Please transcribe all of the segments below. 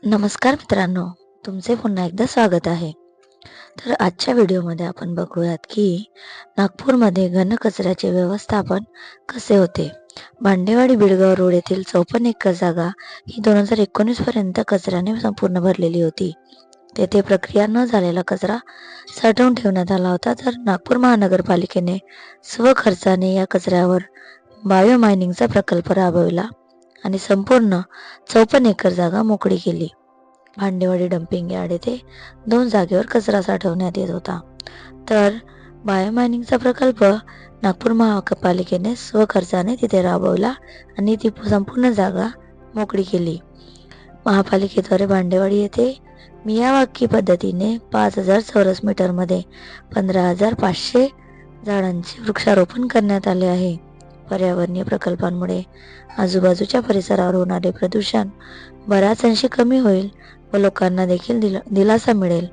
नमस्कार मित्रांनो, तुमचे पुन्हा एकदा स्वागत आहे. तर आजच्या व्हिडिओमध्ये आपण बघूयात की नागपूरमध्ये घनकचऱ्याचे व्यवस्थापन कसे होते. भांडेवाडी बिडगाव रोड येथील 54 एकर जागा ही 2019 पर्यंत कचऱ्याने संपूर्ण भरलेली होती. तेथे प्रक्रिया न झालेला कचरा साठवून ठेवण्यात आला होता. तर नागपूर महानगरपालिकेने स्वखर्चाने या कचऱ्यावर बायो मायनिंगचा प्रकल्प राबविला आणि संपूर्ण 54 एकर जागा मोकळी केली. भांडेवाडी डम्पिंग यार्ड येथे 2 जागेवर कचरा साठवण्यात येत होता. तर बायोमायनिंगचा प्रकल्प नागपूर महापालिकेने स्वखर्चाने तिथे राबवला आणि ती संपूर्ण जागा मोकळी केली. महापालिकेद्वारे भांडेवाडी येथे मियावाकी पद्धतीने 5,000 चौरस मीटरमध्ये 15,500 झाडांचे वृक्षारोपण करण्यात आले आहे. पर्यावरणीय प्रकल्पांमुळे आजूबाजूच्या परिसरावर होणारे प्रदूषण बऱ्याच अंशी कमी होईल व लोकांना देखील दिलासा मिळेल,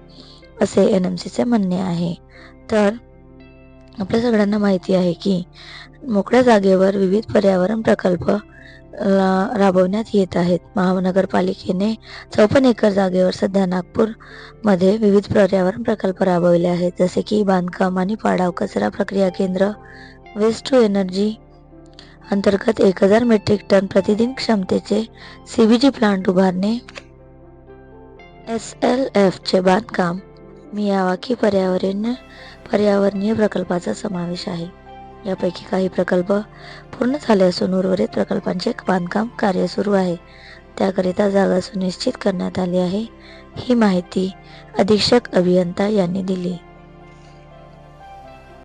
असे NMCचे म्हणणे आहे. तर आपल्या सगळ्यांना माहिती आहे की मोकळ्या जागेवर विविध पर्यावरण प्रकल्प राबवण्यात येत आहेत. महानगरपालिकेने 54 एकर जागेवर सध्या नागपूरमध्ये विविध पर्यावरण प्रकल्प राबवले आहेत, जसे की बांधकाम आणि पाडाव कचरा प्रक्रिया केंद्र, वेस्ट टू एनर्जी अंतर्गत 1,000 मेट्रिक टन प्रतिदिन क्षमतेचे CBG प्लांट उभारणे, SLFचे बांधकाम, मियावाकी पर्यावरणीय प्रकल्पाचा समावेश आहे. यापैकी काही प्रकल्प पूर्ण झाले असून उर्वरित प्रकल्पांचे बांधकाम कार्य सुरू आहे. त्याकरिता जागा सुनिश्चित करण्यात आली आहे. ही माहिती अधीक्षक अभियंता यांनी दिली.